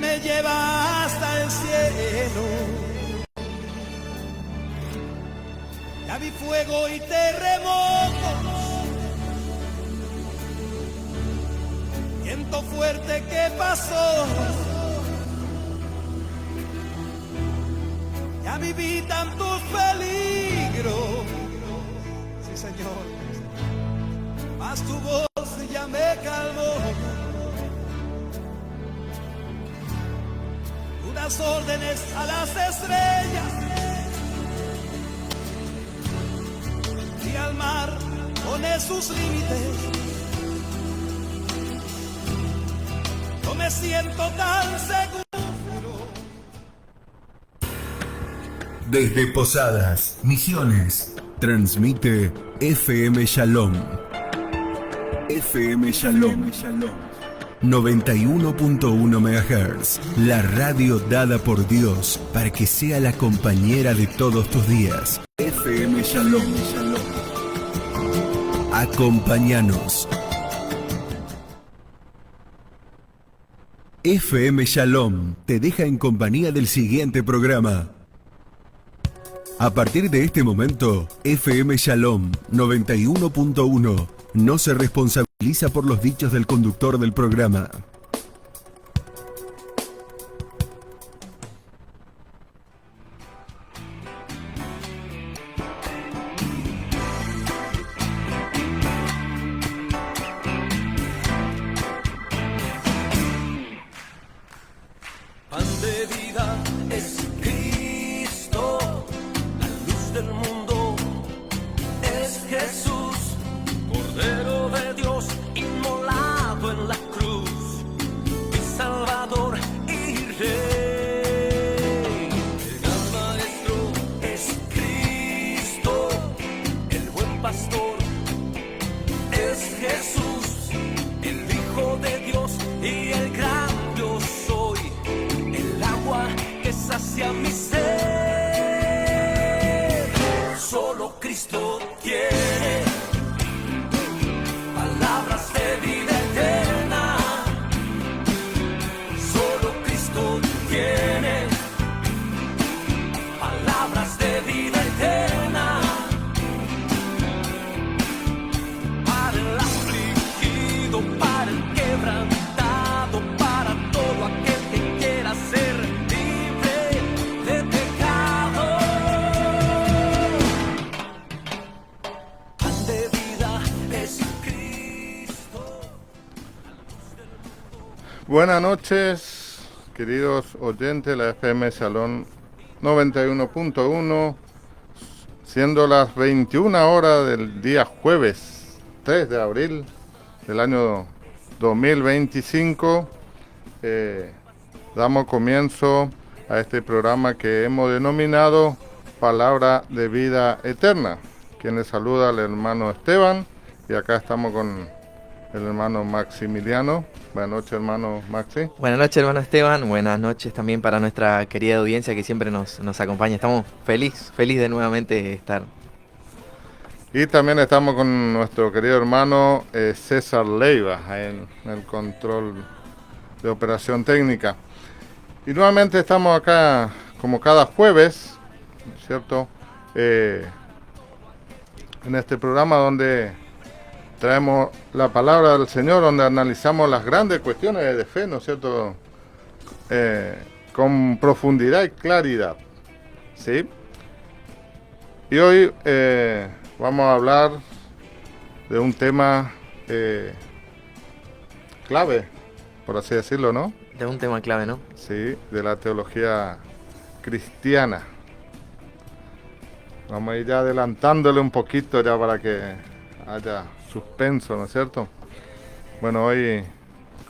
me lleva hasta el cielo. Ya vi fuego y terremotos, viento fuerte que pasó. Ya viví tantos peligros, sí señor, mas tu voz ya me calmó. Tú das órdenes a las estrellas y al mar pone sus límites. Yo me siento tan seguro. Desde Posadas, Misiones, transmite FM Shalom. FM Shalom. 91.1 MHz, la radio dada por Dios para que sea la compañera de todos tus días. FM Shalom. Acompáñanos. FM Shalom te deja en compañía del siguiente programa. A partir de este momento, FM Shalom 91.1 no se responsabiliza por los dichos del conductor del programa. Pan de vida es Cristo, la luz del mundo es Jesús, Cordero de Dios inmolado en la cruz, mi Salvador y Rey. El gran Maestro es Cristo, el buen pastor es Jesús, el Hijo de Dios y el gran yo soy, el agua que sacia mi sed. Solo Cristo tiene palabras de vida eterna. Solo Cristo tiene palabras de vida eterna. Para el afligido, para el quebrantado, para todo aquel que quiera ser libre de pecado. Pan de vida es Cristo. Buenas noches, queridos oyentes de la FM Salón 91.1, siendo las 21 horas del día jueves 3 de abril del año 2025. Damos comienzo a este programa que hemos denominado Palabra de Vida Eterna. Quien les saluda al hermano Esteban, y acá estamos con el hermano Maximiliano. Buenas noches, hermano Maxi. Buenas noches, hermano Esteban. Buenas noches también para nuestra querida audiencia que siempre nos acompaña. Estamos feliz de nuevamente estar. Y también estamos con nuestro querido hermano César Leiva en el control de operación técnica. Y nuevamente estamos acá como cada jueves, ¿cierto? En este programa donde traemos la palabra del Señor, donde analizamos las grandes cuestiones de fe, ¿no es cierto? Con profundidad y claridad, ¿sí? Y hoy vamos a hablar de un tema clave, por así decirlo, ¿no? De un tema clave, ¿no? Sí, de la teología cristiana. Vamos a ir ya adelantándole un poquito ya para que haya suspenso, ¿no es cierto? Bueno, hoy,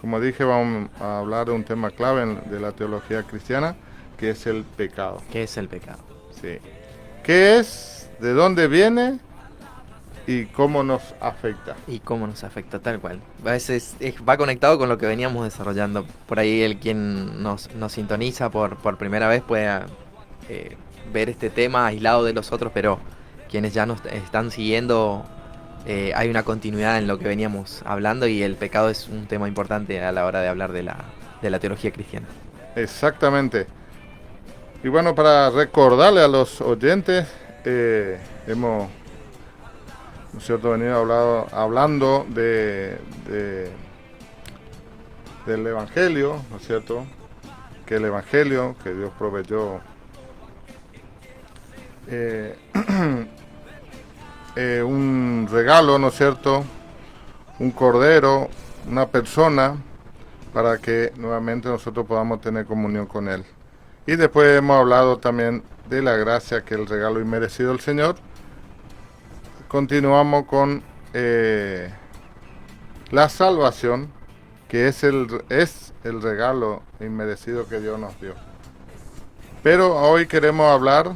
como dije, vamos a hablar de un tema clave de la teología cristiana, que es el pecado. ¿Qué es el pecado? Sí. ¿Qué es? ¿De dónde viene? ¿Y cómo nos afecta? Y cómo nos afecta, tal cual. A veces va conectado con lo que veníamos desarrollando. Por ahí el quien nos sintoniza por primera vez pueda ver este tema aislado de los otros, pero quienes ya nos están siguiendo, hay una continuidad en lo que veníamos hablando, y el pecado es un tema importante a la hora de hablar de la teología cristiana. Exactamente. Y bueno, para recordarle a los oyentes, hemos, ¿no es cierto?, venido hablando del Evangelio, ¿no es cierto?, que el Evangelio que Dios proveyó un regalo, ¿no es cierto?, un cordero, una persona, para que nuevamente nosotros podamos tener comunión con Él. Y después hemos hablado también de la gracia, que es el regalo inmerecido del Señor. Continuamos con la salvación, que es el regalo inmerecido que Dios nos dio. Pero hoy queremos hablar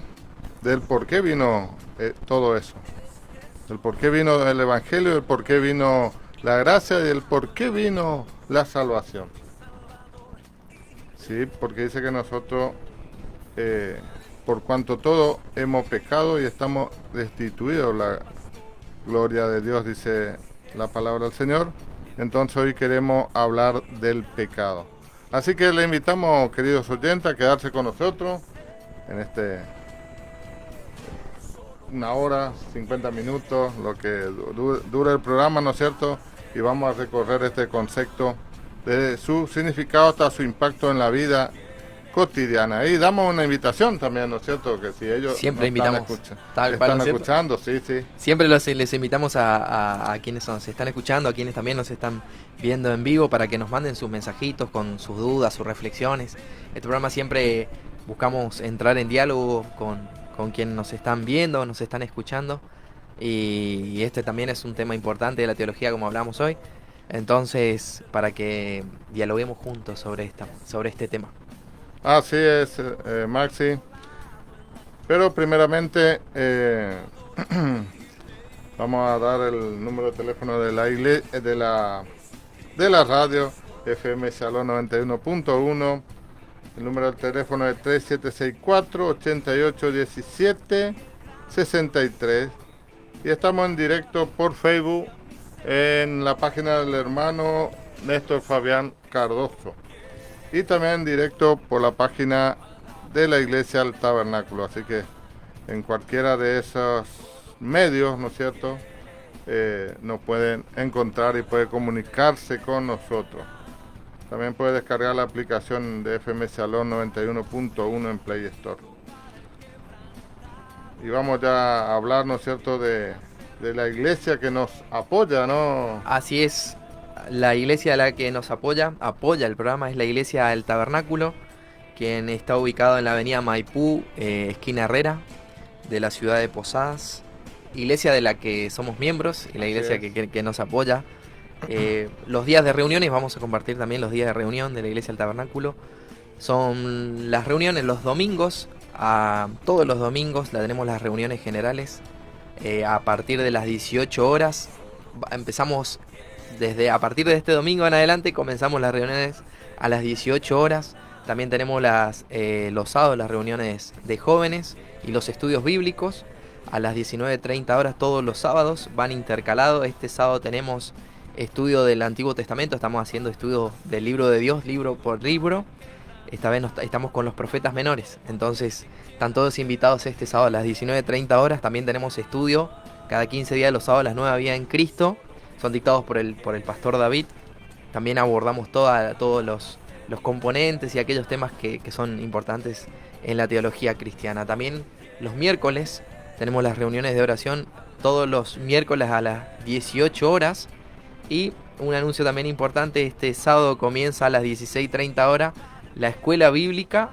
del por qué vino todo eso. El por qué vino el Evangelio, el por qué vino la gracia y el por qué vino la salvación. Sí, porque dice que nosotros, por cuanto todos hemos pecado y estamos destituidos la gloria de Dios, dice la palabra del Señor. Entonces hoy queremos hablar del pecado. Así que le invitamos, queridos oyentes, a quedarse con nosotros en una hora, 50 minutos, lo que dura el programa, ¿no es cierto? Y vamos a recorrer este concepto de su significado hasta su impacto en la vida cotidiana. Y damos una invitación también, ¿no es cierto? Que si ellos siempre invitamos, están escuchando, sí. Siempre les invitamos a quienes nos están escuchando, a quienes también nos están viendo en vivo, para que nos manden sus mensajitos con sus dudas, sus reflexiones. Este programa siempre buscamos entrar en diálogo con quienes nos están viendo, nos están escuchando. Y este también es un tema importante de la teología, como hablamos hoy. Entonces, para que dialoguemos juntos sobre este tema. Así es, Maxi. Pero primeramente vamos a dar el número de teléfono de la radio FM Shalom 91.1. El número del teléfono es 3764-8817-63. Y estamos en directo por Facebook en la página del hermano Néstor Fabián Cardoso. Y también en directo por la página de la Iglesia del Tabernáculo. Así que en cualquiera de esos medios, ¿no es cierto?, nos pueden encontrar y puede comunicarse con nosotros. También puede descargar la aplicación de FM Shalom 91.1 en Play Store. Y vamos ya a hablar, ¿no es cierto?, de la iglesia que nos apoya, ¿no? Así es. La iglesia a la que nos apoya el programa, es la Iglesia del Tabernáculo, quien está ubicado en la avenida Maipú, esquina Herrera, de la ciudad de Posadas. Iglesia de la que somos miembros y la iglesia que nos apoya. Los días de reuniones, vamos a compartir también los días de reunión de la Iglesia del Tabernáculo. Son las reuniones los domingos, todos los domingos tenemos las reuniones generales. A partir de las 18 horas, empezamos a partir de este domingo en adelante, comenzamos las reuniones a las 18 horas. También tenemos los sábados las reuniones de jóvenes y los estudios bíblicos a las 19:30 horas todos los sábados, van intercalados. Este sábado tenemos estudio del Antiguo Testamento, estamos haciendo estudio del libro de Dios, libro por libro. Esta vez estamos con los profetas menores, entonces están todos invitados este sábado a las 19:30 horas. También tenemos estudio cada 15 días, los sábados, las Nueva Vida en Cristo. Son dictados por el pastor David. También abordamos todos los componentes y aquellos temas que son importantes en la teología cristiana. También los miércoles tenemos las reuniones de oración todos los miércoles a las 18 horas. Y un anuncio también importante, este sábado comienza a las 16:30 horas la escuela bíblica.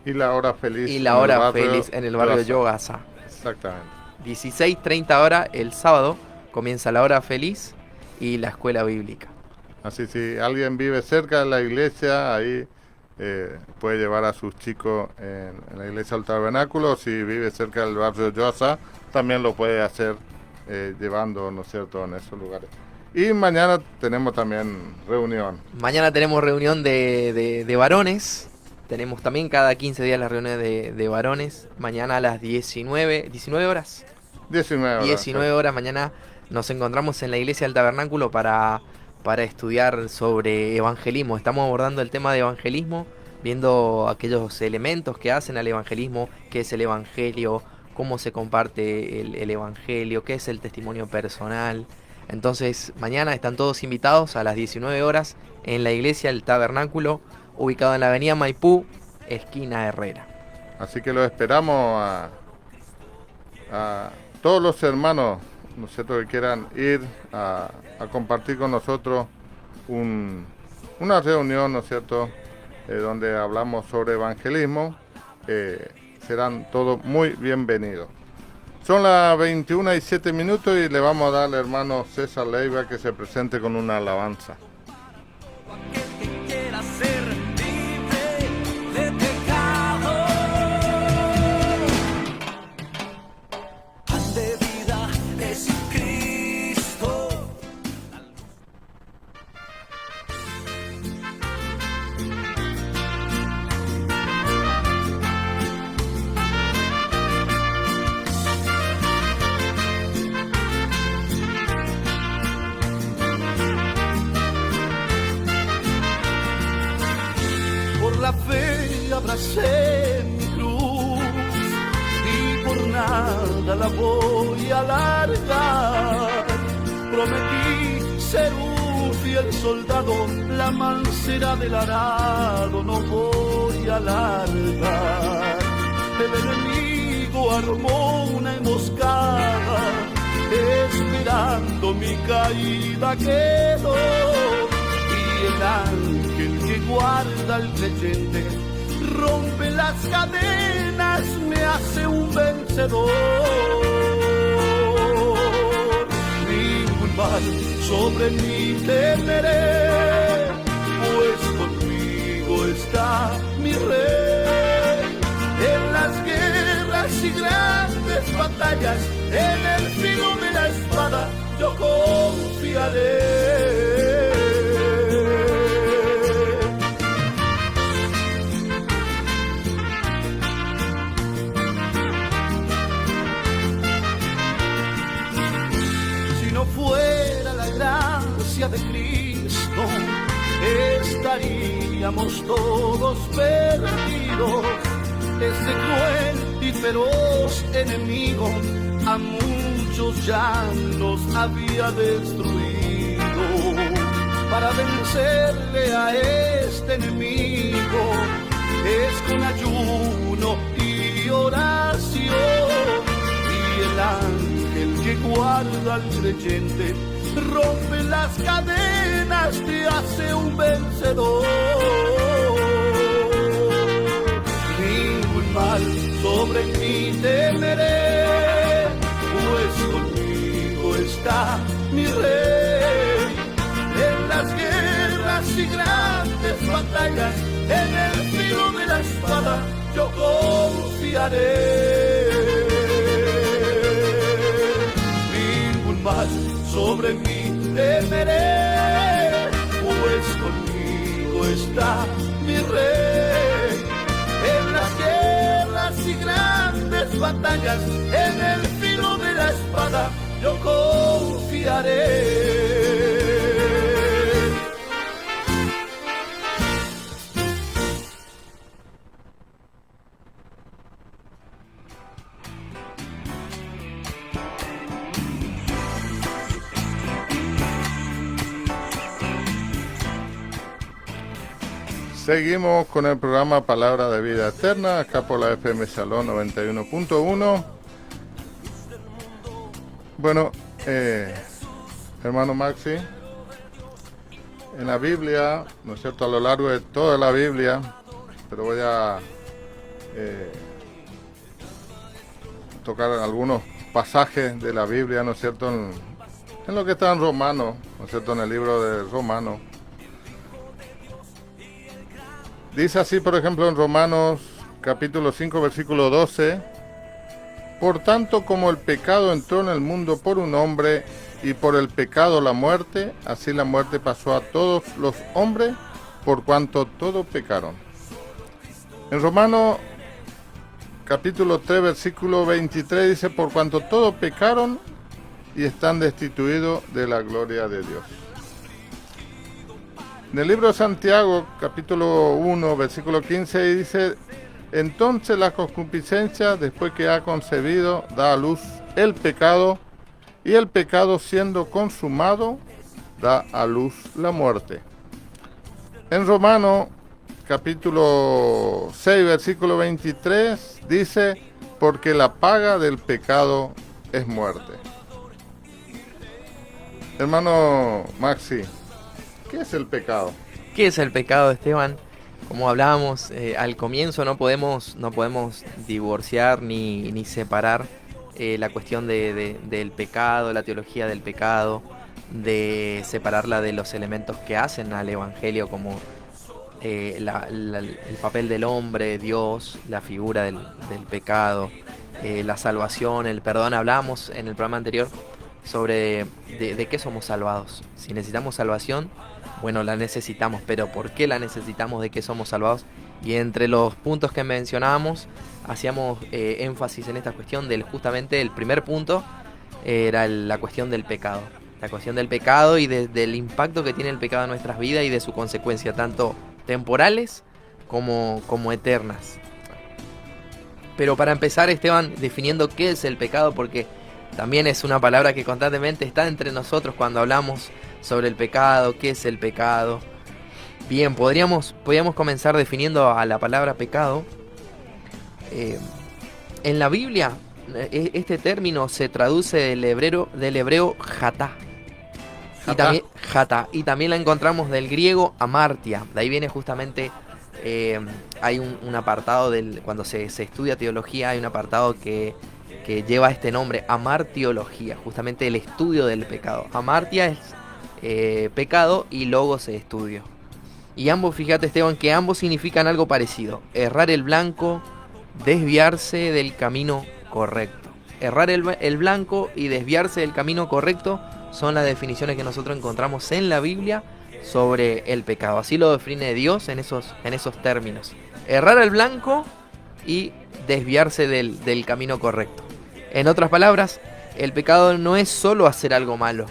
Y la hora feliz. Y la hora feliz en el barrio de Yogasa. Exactamente. 16:30 horas el sábado comienza la hora feliz y la escuela bíblica. Así, si alguien vive cerca de la iglesia, ahí puede llevar a sus chicos en la iglesia del Tabernáculo. Si vive cerca del barrio de Yoasa, también lo puede hacer llevando, ¿no es cierto?, en esos lugares. Y mañana tenemos también reunión. Mañana tenemos reunión de varones. Tenemos también cada 15 días las reuniones de varones. Mañana a las 19 horas. 19 horas. Mañana nos encontramos en la Iglesia del Tabernáculo para para estudiar sobre evangelismo. Estamos abordando el tema de evangelismo, viendo aquellos elementos que hacen al evangelismo, qué es el evangelio, cómo se comparte el evangelio, qué es el testimonio personal. Entonces, mañana están todos invitados a las 19 horas en la iglesia El Tabernáculo, ubicado en la avenida Maipú, esquina Herrera. Así que los esperamos a todos los hermanos, ¿no es cierto?, que quieran ir a compartir con nosotros una reunión, ¿no es cierto?, donde hablamos sobre evangelismo. Serán todos muy bienvenidos. Son las 21:07 y le vamos a dar al hermano César Leiva que se presente con una alabanza. Aquel que quiera ser libre de pecado, pan de vida es Cristo. Por la fe abracé mi cruz y por nada la voy a largar. Prometí ser un fiel soldado, la mancera del arado no voy a largar. El enemigo armó una emboscada, esperando mi caída quedó. Y el ángel que guarda al creyente rompe las cadenas, me hace un vencedor. Ningún mal sobre mí temeré, pues conmigo está mi rey. En las guerras y grandes batallas, en el filo de la espada, yo confiaré. Fuera la gracia de Cristo, estaríamos todos perdidos. Este cruel y feroz enemigo a muchos ya nos había destruido. Para vencerle a este enemigo es con ayuno y oración. Y el ángel que guarda al creyente rompe las cadenas, te hace un vencedor. Ningún mal sobre mí temeré, pues conmigo está mi rey. En las guerras y grandes batallas, en el filo de la espada, yo confiaré. Mal sobre mí temeré, pues conmigo está mi rey. En las guerras y grandes batallas, en el filo de la espada, yo confiaré. Seguimos con el programa Palabra de Vida Eterna, acá por la FM Shalom 91.1. Bueno, hermano Maxi, en la Biblia, ¿no es cierto?, a lo largo de toda la Biblia, pero voy a tocar algunos pasajes de la Biblia, ¿no es cierto?, en lo que está en Romanos, ¿no es cierto?, en el libro de Romanos. Dice así, por ejemplo, en Romanos capítulo 5, versículo 12: por tanto, como el pecado entró en el mundo por un hombre, y por el pecado la muerte, así la muerte pasó a todos los hombres, por cuanto todos pecaron. En Romanos capítulo 3, versículo 23 dice: por cuanto todos pecaron y están destituidos de la gloria de Dios. En el libro de Santiago, capítulo 1, versículo 15, dice: entonces la concupiscencia, después que ha concebido, da a luz el pecado, y el pecado, siendo consumado, da a luz la muerte. En Romanos, capítulo 6, versículo 23, dice: porque la paga del pecado es muerte. Hermano Maxi, ¿qué es el pecado? ¿Qué es el pecado, Esteban? Como hablábamos al comienzo, no podemos divorciar ni separar la cuestión del pecado, la teología del pecado, de separarla de los elementos que hacen al Evangelio, como el papel del hombre, Dios, la figura del pecado, la salvación, el perdón. Hablamos en el programa anterior sobre de qué somos salvados. Si necesitamos salvación, bueno, la necesitamos, pero ¿por qué la necesitamos? ¿De qué somos salvados? Y entre los puntos que mencionábamos, hacíamos énfasis en esta cuestión justamente el primer punto era la cuestión del pecado. La cuestión del pecado y del impacto que tiene el pecado en nuestras vidas y de su consecuencia, tanto temporales como eternas. Pero para empezar, Esteban, definiendo qué es el pecado, porque también es una palabra que constantemente está entre nosotros cuando hablamos sobre el pecado, qué es el pecado. Bien, podríamos comenzar definiendo a la palabra pecado. En la Biblia, este término se traduce del hebreo jatá. Y también la encontramos del griego amartia. De ahí viene justamente, hay un apartado, cuando se estudia teología, hay un apartado que lleva este nombre, amartiología, justamente el estudio del pecado. Amartia es pecado y logos es estudio. Y ambos, fíjate, Esteban, que ambos significan algo parecido: errar el blanco, desviarse del camino correcto. Errar el blanco y desviarse del camino correcto son las definiciones que nosotros encontramos en la Biblia sobre el pecado. Así lo define Dios en esos términos: errar el blanco y desviarse del camino correcto. En otras palabras, el pecado no es solo hacer algo malo,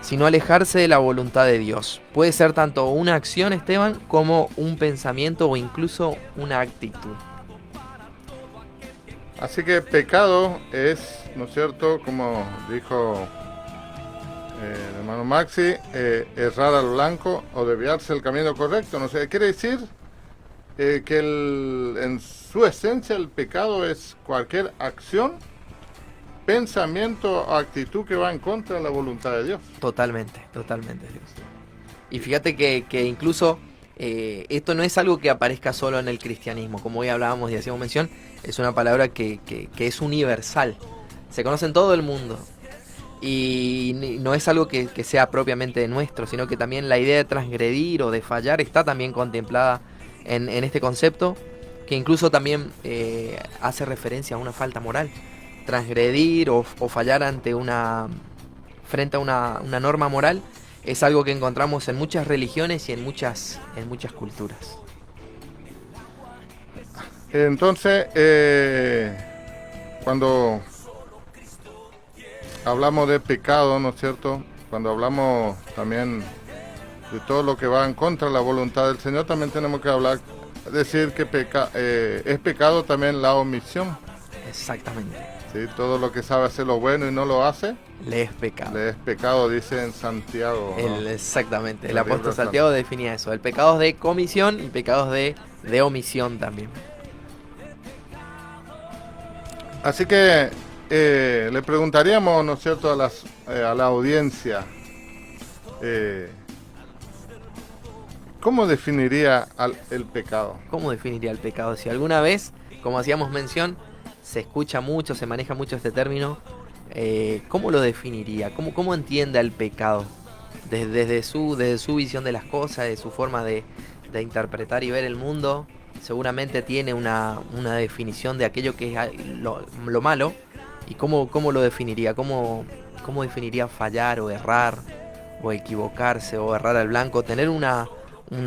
sino alejarse de la voluntad de Dios. Puede ser tanto una acción, Esteban, como un pensamiento o incluso una actitud. Así que pecado es, ¿no es cierto?, como dijo el hermano Maxi, errar al blanco o desviarse del camino correcto. No sé, quiere decir que en su esencia el pecado es cualquier acción, pensamiento o actitud que va en contra de la voluntad de Dios. Totalmente, Dios. Y fíjate que incluso esto no es algo que aparezca solo en el cristianismo. Como hoy hablábamos y hacíamos mención, es una palabra que es universal. Se conoce en todo el mundo. Y no es algo que sea propiamente nuestro, sino que también la idea de transgredir o de fallar está también contemplada en este concepto, que incluso también hace referencia a una falta moral. Transgredir o fallar frente a una norma moral es algo que encontramos en muchas religiones y en muchas culturas. Entonces, cuando hablamos de pecado, ¿no es cierto?, cuando hablamos también de todo lo que va en contra de la voluntad del Señor, también tenemos que decir que es pecado también la omisión. Exactamente. Sí, todo lo que sabe hacer lo bueno y no lo hace, le es pecado. Le es pecado, dice en Santiago, ¿no? Exactamente, el apóstol Santiago definía eso: el pecado es de comisión y pecados de omisión también. Así que le preguntaríamos, ¿no es cierto?, a la audiencia, ¿cómo definiría el pecado? ¿Cómo definiría el pecado? Si alguna vez, como hacíamos mención, se escucha mucho, se maneja mucho este término, ¿cómo lo definiría? ¿Cómo entiende el pecado? Desde su visión de las cosas, de su forma de interpretar y ver el mundo, seguramente tiene una definición de aquello que es lo malo. ¿Y cómo lo definiría? ¿Cómo definiría fallar o errar o equivocarse o errar al blanco? Tener una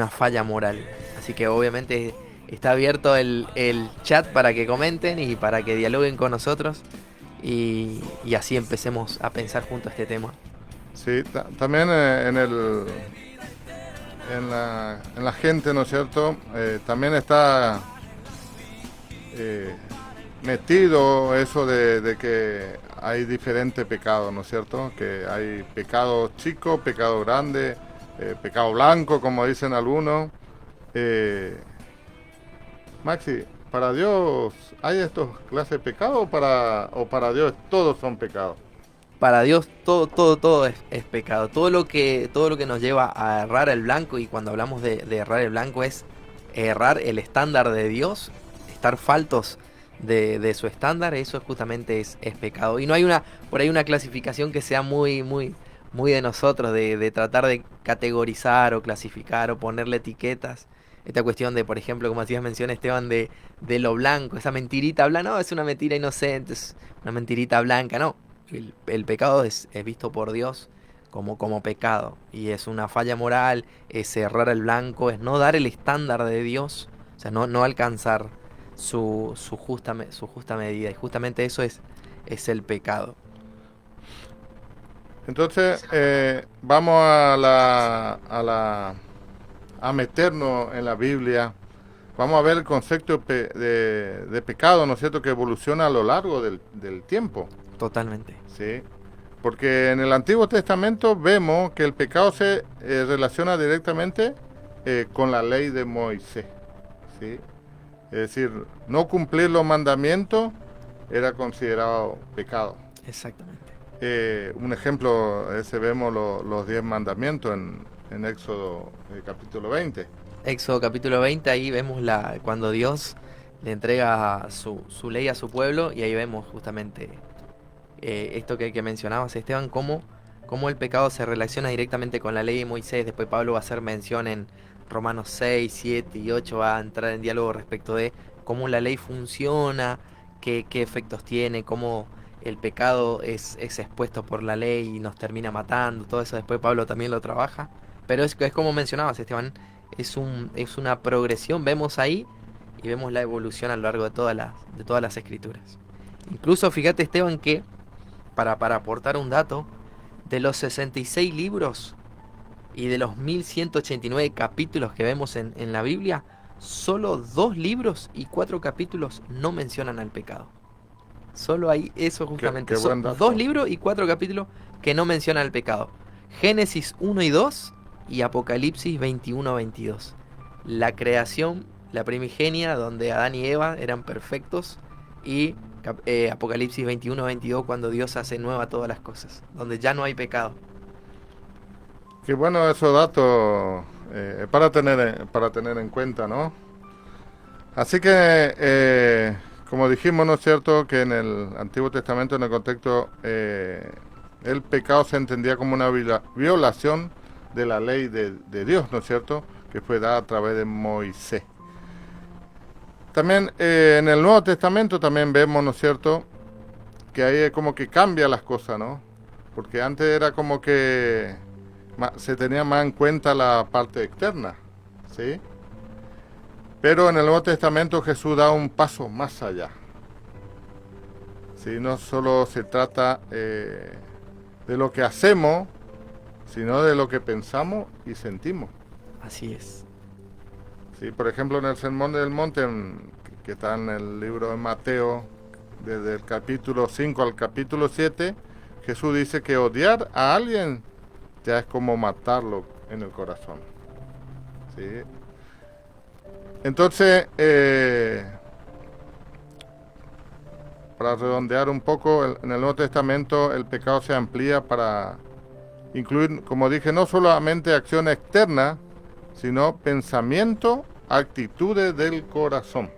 falla moral. Así que obviamente está abierto el chat para que comenten y para que dialoguen con nosotros y así empecemos a pensar junto a este tema. Sí, también en en la gente, ¿no es cierto? También está metido eso de que hay diferentes pecados, ¿no es cierto? Que hay pecado chico, pecado grande, pecado blanco, como dicen algunos. Maxi, ¿para Dios hay estos clases de pecado o para Dios todos son pecados? Para Dios todo es pecado. Todo lo que nos lleva a errar el blanco, y cuando hablamos de errar el blanco es errar el estándar de Dios, estar faltos de su estándar, eso justamente es pecado. Y no hay por ahí una clasificación que sea muy de nosotros, de tratar de categorizar o clasificar o ponerle etiquetas. Esta cuestión de, por ejemplo, como hacías mención, Esteban, de lo blanco, esa mentirita blanca, no, es una mentira inocente, es una mentirita blanca, no. El pecado es visto por Dios como pecado, y es una falla moral, es errar el blanco, es no dar el estándar de Dios, o sea, no alcanzar su justa medida, y justamente eso es el pecado. Entonces, vamos a meternos en la Biblia. Vamos a ver el concepto de pecado, ¿no es cierto?, que evoluciona a lo largo del tiempo. Totalmente. Sí, porque en el Antiguo Testamento vemos que el pecado se relaciona directamente con la ley de Moisés. ¿Sí? Es decir, no cumplir los mandamientos era considerado pecado. Exactamente. Un ejemplo, ese vemos los 10 mandamientos en Éxodo capítulo 20. Éxodo capítulo 20, ahí vemos cuando Dios le entrega su ley a su pueblo, y ahí vemos justamente esto que mencionabas, Esteban, cómo el pecado se relaciona directamente con la ley de Moisés. Después Pablo va a hacer mención en Romanos 6, 7 y 8, va a entrar en diálogo respecto de cómo la ley funciona, qué efectos tiene, cómo el pecado es expuesto por la ley y nos termina matando. Todo eso después Pablo también lo trabaja. Pero es como mencionabas, Esteban, es una progresión, vemos ahí, y vemos la evolución a lo largo de todas las escrituras. Incluso fíjate, Esteban, que para aportar un dato, de los 66 libros y de los 1189 capítulos que vemos en la Biblia, solo 2 libros y 4 capítulos no mencionan al pecado. Solo hay eso justamente. Qué buen dato. 2 libros y 4 capítulos que no mencionan al pecado. Génesis 1 y 2 y Apocalipsis 21-22. La creación, la primigenia, donde Adán y Eva eran perfectos, y Apocalipsis 21-22, cuando Dios hace nueva todas las cosas, donde ya no hay pecado. Qué bueno esos datos para tener en cuenta, ¿no? Así que, como dijimos, ¿no es cierto?, que en el Antiguo Testamento, en el contexto, el pecado se entendía como una violación de la ley de Dios, ¿no es cierto?, que fue dada a través de Moisés. También en el Nuevo Testamento también vemos, ¿no es cierto?, que ahí como que cambia las cosas, ¿no? Porque antes era como que se tenía más en cuenta la parte externa, ¿sí? Pero en el Nuevo Testamento Jesús da un paso más allá. ¿Sí? No solo se trata de lo que hacemos, sino de lo que pensamos y sentimos. Así es. Sí, por ejemplo, en el Sermón del Monte, que está en el libro de Mateo, desde el capítulo 5 al capítulo 7, Jesús dice que odiar a alguien ya es como matarlo en el corazón. ¿Sí? Entonces, para redondear un poco, en el Nuevo Testamento el pecado se amplía para incluir, como dije, no solamente acciones externas, sino pensamiento, actitudes del corazón.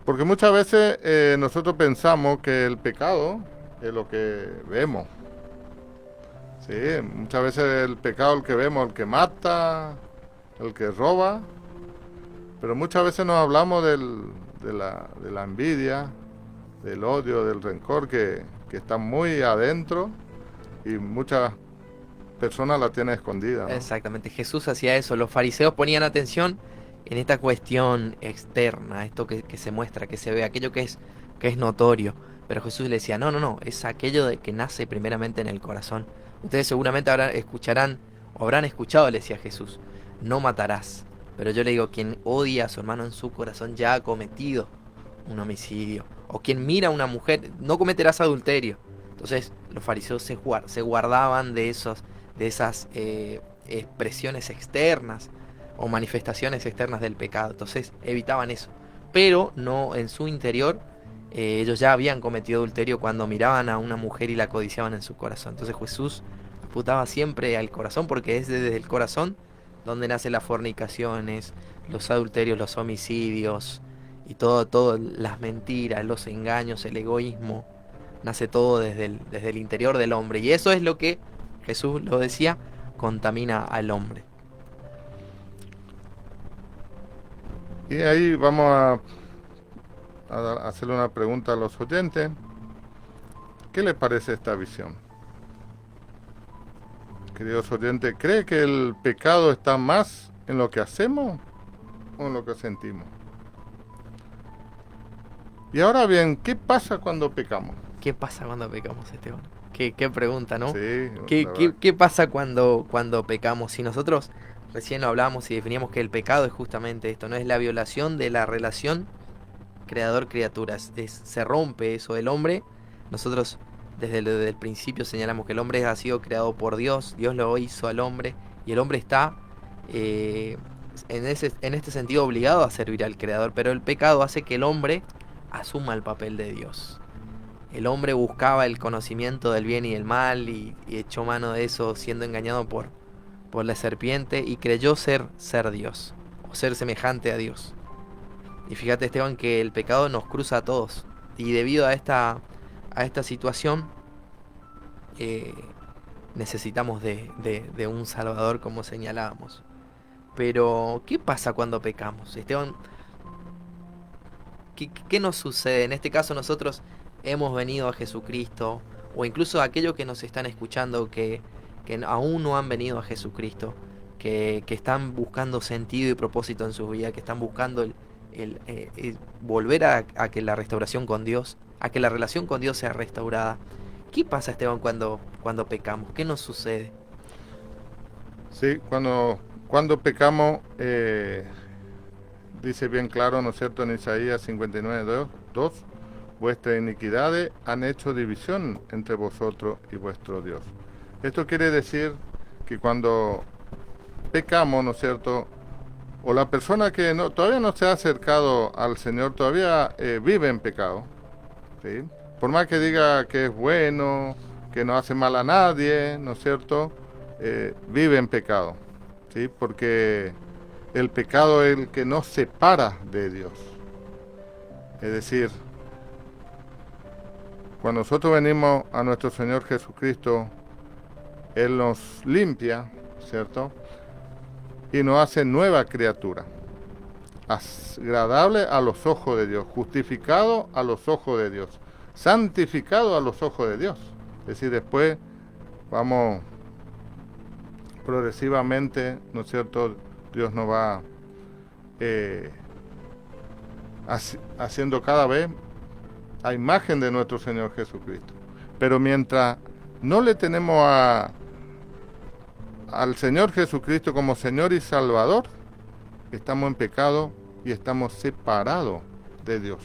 Porque muchas veces nosotros pensamos que el pecado es lo que vemos. Sí, muchas veces el pecado el que vemos, el que mata, el que roba, pero muchas veces nos hablamos de la envidia, del odio, del rencor que está muy adentro y muchas personas la tienen escondida, ¿no? Exactamente, Jesús hacía eso. Los fariseos ponían atención en esta cuestión externa, esto que se muestra, que se ve, aquello que es notorio. Pero Jesús le decía, no, es aquello de que nace primeramente en el corazón. Ustedes seguramente escucharán, o habrán escuchado, le decía Jesús, no matarás. Pero yo le digo, quien odia a su hermano en su corazón ya ha cometido un homicidio. O quien mira a una mujer, no cometerás adulterio. Entonces los fariseos se guardaban de esas expresiones externas o manifestaciones externas del pecado. Entonces evitaban eso. Pero no en su interior, ellos ya habían cometido adulterio cuando miraban a una mujer y la codiciaban en su corazón. Entonces Jesús apuntaba siempre al corazón, porque es desde el corazón donde nacen las fornicaciones, los adulterios, los homicidios y todo, las mentiras, los engaños, el egoísmo. Nace todo desde el interior del hombre. Y eso es lo que, Jesús lo decía, contamina al hombre. Y ahí vamos a hacerle una pregunta a los oyentes. ¿Qué les parece esta visión? Queridos oyentes, ¿cree que el pecado está más en lo que hacemos o en lo que sentimos? Y ahora bien, ¿qué pasa cuando pecamos? ¿Qué pasa cuando pecamos, Esteban? Qué pregunta, ¿no? Sí, ¿Qué pasa cuando pecamos? Si nosotros recién lo hablamos y definíamos que el pecado es justamente esto, ¿no? Es la violación de la relación creador-criatura. Se rompe eso del hombre. Nosotros desde el principio señalamos que el hombre ha sido creado por Dios. Dios lo hizo al hombre y el hombre está en este sentido obligado a servir al creador. Pero el pecado hace que el hombre asuma el papel de Dios. El hombre buscaba el conocimiento del bien y del mal y echó mano de eso siendo engañado por la serpiente y creyó ser Dios o ser semejante a Dios. Y fíjate, Esteban, que el pecado nos cruza a todos y debido a esta situación necesitamos de un Salvador, como señalábamos. Pero ¿qué pasa cuando pecamos, Esteban? ¿Qué nos sucede? En este caso nosotros hemos venido a Jesucristo, o incluso aquellos que nos están escuchando que aún no han venido a Jesucristo, que están buscando sentido y propósito en su vida, que están buscando el volver a que la restauración con Dios, a que la relación con Dios sea restaurada. ¿Qué pasa, Esteban, cuando pecamos? ¿Qué nos sucede? Sí, cuando pecamos, dice bien claro, ¿no es cierto?, en Isaías 59:2, vuestras iniquidades han hecho división entre vosotros y vuestro Dios. Esto quiere decir que cuando pecamos, ¿no es cierto?, o la persona que todavía no se ha acercado al Señor, todavía vive en pecado, ¿sí? Por más que diga que es bueno, que no hace mal a nadie, ¿no es cierto?, vive en pecado, ¿sí? Porque el pecado es el que nos separa de Dios. Es decir, cuando nosotros venimos a nuestro Señor Jesucristo, Él nos limpia, ¿cierto?, y nos hace nueva criatura, agradable a los ojos de Dios, justificado a los ojos de Dios, santificado a los ojos de Dios. Es decir, después vamos progresivamente, ¿no es cierto?, Dios nos va haciendo cada vez a imagen de nuestro Señor Jesucristo. Pero mientras no le tenemos al Señor Jesucristo como Señor y Salvador, estamos en pecado y estamos separados de Dios.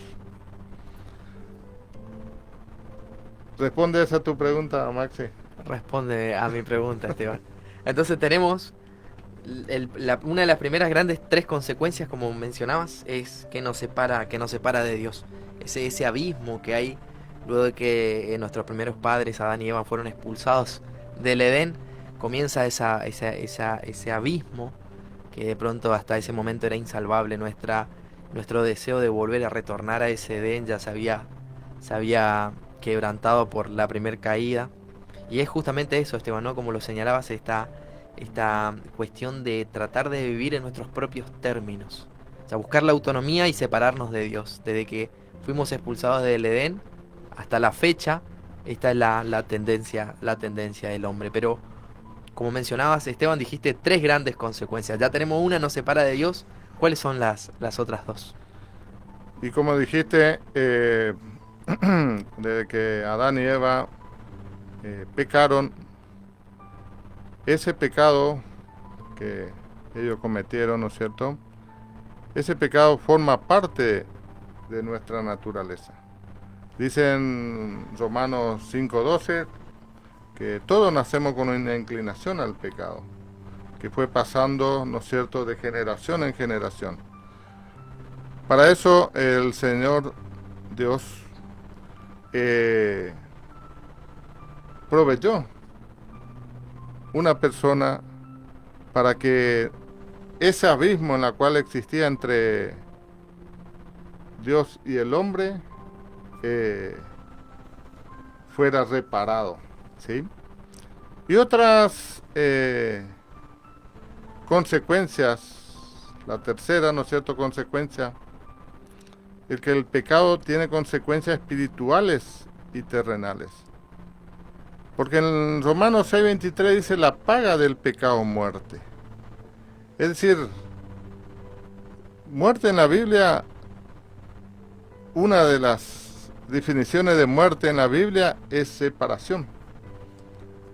¿Responde esa tu pregunta, Maxi? Responde a mi pregunta, Esteban. Entonces tenemos una de las primeras grandes tres consecuencias, como mencionabas, es que nos separa de Dios. Ese abismo que hay luego de que nuestros primeros padres, Adán y Eva, fueron expulsados del Edén. Comienza ese abismo que de pronto hasta ese momento era insalvable. Nuestro deseo de volver a retornar a ese Edén ya se había quebrantado por la primer caída. Y es justamente eso, Esteban, ¿no? Como lo señalabas, esta cuestión de tratar de vivir en nuestros propios términos. O sea, buscar la autonomía y separarnos de Dios. Desde que fuimos expulsados del Edén hasta la fecha, esta es la tendencia del hombre. Pero como mencionabas, Esteban, dijiste tres grandes consecuencias. Ya tenemos una, nos separa de Dios. ¿Cuáles son las otras dos? Y como dijiste, desde que Adán y Eva pecaron, ese pecado que ellos cometieron, ¿no es cierto? Ese pecado forma parte de nuestra naturaleza. Dice en Romanos 5:12 que todos nacemos con una inclinación al pecado, que fue pasando, ¿no es cierto?, de generación en generación. Para eso el Señor Dios proveyó una persona para que ese abismo en el cual existía entre Dios y el hombre fuera reparado, ¿sí? Y otras consecuencias, la tercera, ¿no es cierto?, consecuencia, el que el pecado tiene consecuencias espirituales y terrenales. Porque en Romanos 6:23 dice la paga del pecado muerte. Es decir, muerte en la Biblia, una de las definiciones de muerte en la Biblia es separación,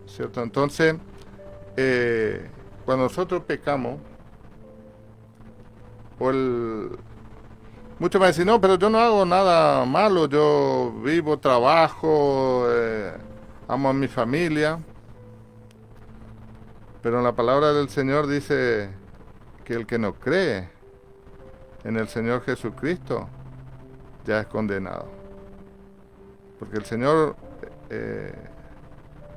¿cierto? Entonces, cuando nosotros pecamos, muchos me dicen, no, pero yo no hago nada malo, yo vivo, trabajo, amo a mi familia. Pero la palabra del Señor dice que el que no cree en el Señor Jesucristo ya es condenado. Porque el Señor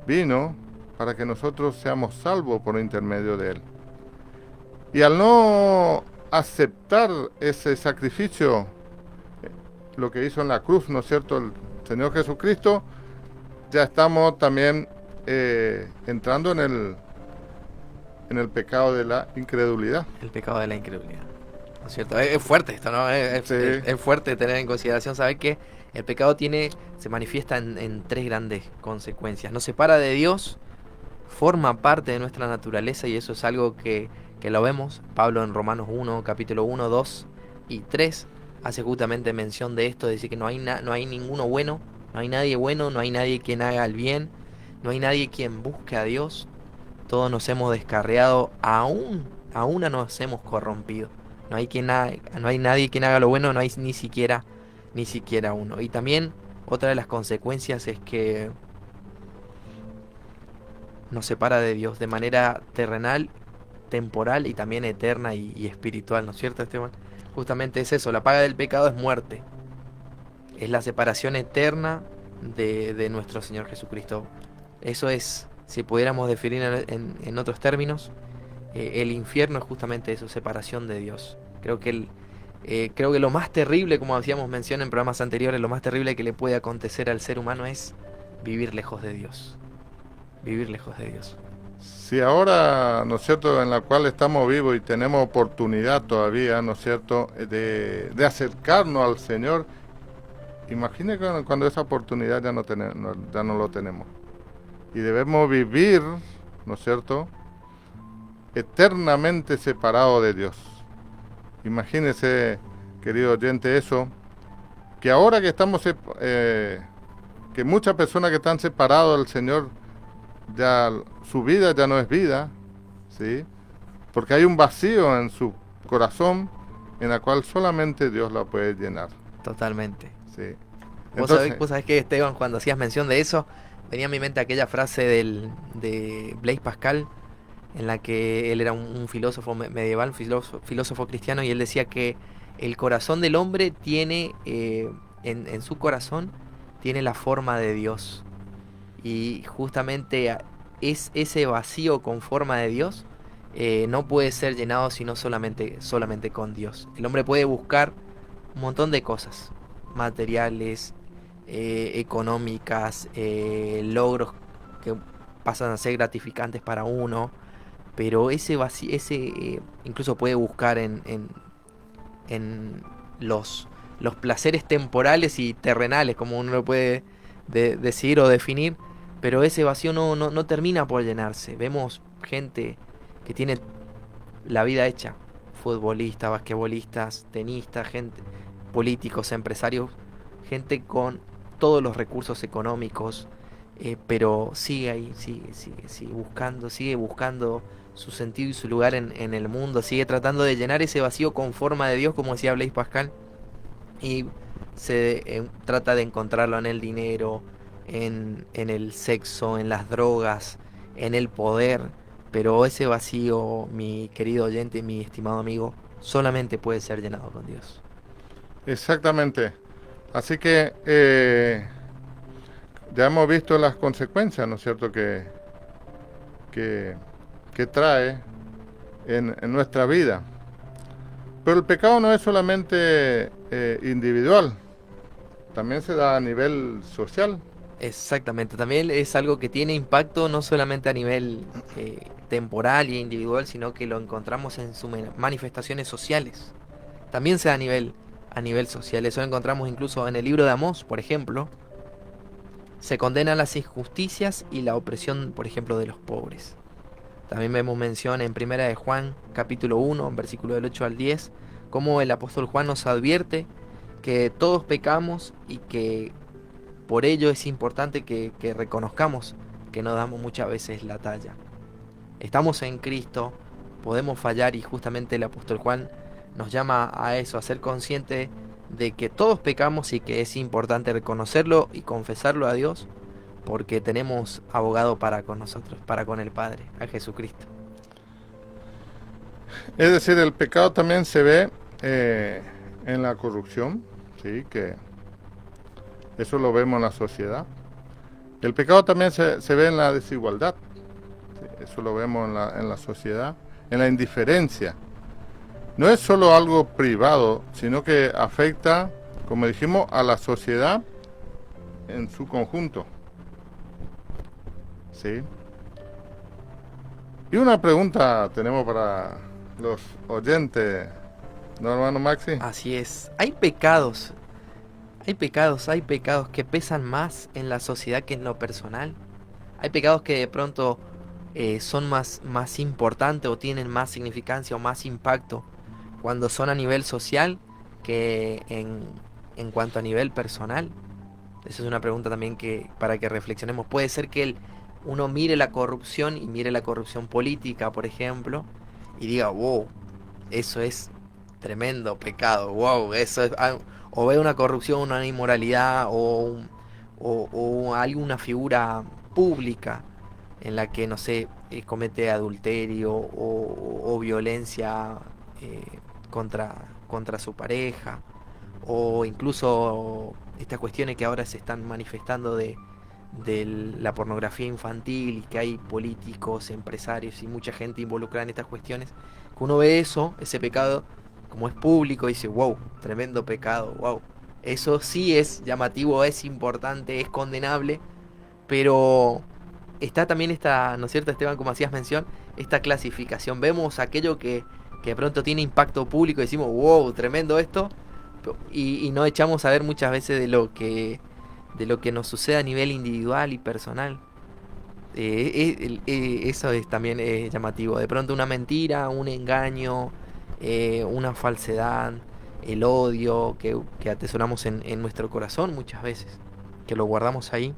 vino para que nosotros seamos salvos por intermedio de Él. Y al no aceptar ese sacrificio, lo que hizo en la cruz, ¿no es cierto?, el Señor Jesucristo, ya estamos también entrando en el pecado de la incredulidad. El pecado de la incredulidad, ¿no es cierto? Es fuerte esto, ¿no? Sí. Es fuerte tener en consideración, saber que el pecado se manifiesta en tres grandes consecuencias. Nos separa de Dios, forma parte de nuestra naturaleza, y eso es algo que lo vemos. Pablo en Romanos 1, capítulo 1, 2 y 3 hace justamente mención de esto, de decir que no hay ninguno bueno, no hay nadie bueno, no hay nadie quien haga el bien, no hay nadie quien busque a Dios. Todos nos hemos descarriado, aún nos hemos corrompido. No hay nadie quien haga lo bueno, no hay ni siquiera uno. Y también otra de las consecuencias es que nos separa de Dios de manera terrenal, temporal y también eterna y espiritual, ¿no es cierto, Esteban? Justamente es eso, la paga del pecado es muerte. Es la separación eterna de nuestro Señor Jesucristo. Eso es, si pudiéramos definir en otros términos, el infierno es justamente eso, separación de Dios. Creo que lo más terrible, como hacíamos mención en programas anteriores, lo más terrible que le puede acontecer al ser humano es vivir lejos de Dios. Vivir lejos de Dios. Si ahora, ¿no es cierto?, en la cual estamos vivos y tenemos oportunidad todavía, ¿no es cierto?, de acercarnos al Señor, imagine cuando esa oportunidad ya no lo tenemos. Y debemos vivir, ¿no es cierto?, eternamente separados de Dios. Imagínese, querido oyente, eso, que ahora que estamos, que muchas personas que están separadas del Señor, ya su vida ya no es vida, ¿sí? Porque hay un vacío en su corazón en la cual solamente Dios la puede llenar. Totalmente. Sí. Vos sabés que, Esteban, cuando hacías mención de eso, venía a mi mente aquella frase de Blaise Pascal, en la que él era un filósofo medieval, filósofo cristiano, y él decía que el corazón del hombre tiene, en su corazón, tiene la forma de Dios. Y justamente ese vacío con forma de Dios no puede ser llenado sino solamente con Dios. El hombre puede buscar un montón de cosas, materiales, económicas, logros que pasan a ser gratificantes para uno, pero ese vacío, incluso puede buscar en los placeres temporales y terrenales, como uno lo puede decir o definir, pero ese vacío no termina por llenarse. Vemos gente que tiene la vida hecha, futbolistas, basquetbolistas, tenistas, políticos, empresarios, gente con todos los recursos económicos, pero sigue ahí, sigue buscando su sentido y su lugar en el mundo, sigue tratando de llenar ese vacío con forma de Dios, como decía Blaise Pascal, y trata de encontrarlo en el dinero, en el sexo, en las drogas, en el poder, pero ese vacío, mi querido oyente, mi estimado amigo, solamente puede ser llenado con Dios. Exactamente. Así que ya hemos visto las consecuencias, ¿no es cierto?, que trae en nuestra vida. Pero el pecado no es solamente individual, también se da a nivel social. Exactamente, también es algo que tiene impacto no solamente a nivel temporal e individual, sino que lo encontramos en sus manifestaciones sociales. También se da a nivel social. Eso lo encontramos incluso en el libro de Amós, por ejemplo. Se condenan las injusticias y la opresión, por ejemplo, de los pobres. También vemos mención en Primera de Juan, capítulo 1, versículo del 8 al 10, cómo el apóstol Juan nos advierte que todos pecamos y que por ello es importante que reconozcamos que no damos muchas veces la talla. Estamos en Cristo, podemos fallar, y justamente el apóstol Juan nos llama a eso, a ser consciente de que todos pecamos y que es importante reconocerlo y confesarlo a Dios, porque tenemos abogado para con nosotros, para con el Padre, a Jesucristo. Es decir, el pecado también se ve en la corrupción, ¿sí? Que eso lo vemos en la sociedad. El pecado también se ve en la desigualdad, ¿sí? Eso lo vemos en la sociedad, en la indiferencia. No es solo algo privado, sino que afecta, como dijimos, a la sociedad en su conjunto. ¿Sí? Y una pregunta tenemos para los oyentes, ¿no, hermano Maxi? Así es, hay pecados que pesan más en la sociedad que en lo personal. Hay pecados que de pronto son más importantes o tienen más significancia o más impacto cuando son a nivel social que en cuanto a nivel personal. Esa es una pregunta también para que reflexionemos. Puede ser que uno mire la corrupción y mire la corrupción política, por ejemplo, y diga, wow, eso es tremendo pecado, wow, eso es... O ve una corrupción, una inmoralidad o alguna figura pública en la que, no sé, comete adulterio o violencia contra su pareja, o incluso estas cuestiones que ahora se están manifestando de la pornografía infantil, y que hay políticos, empresarios y mucha gente involucrada en estas cuestiones, que uno ve eso, ese pecado, como es público, dice, wow, tremendo pecado, wow. Eso sí es llamativo, es importante, es condenable, pero está también esta, ¿no es cierto, Esteban, como hacías mención, esta clasificación? Vemos aquello que de pronto tiene impacto público y decimos, wow, tremendo esto, y no echamos a ver muchas veces de lo que nos sucede a nivel individual y personal. Eso es también llamativo. De pronto una mentira, un engaño, una falsedad, el odio que atesoramos en nuestro corazón muchas veces, que lo guardamos ahí,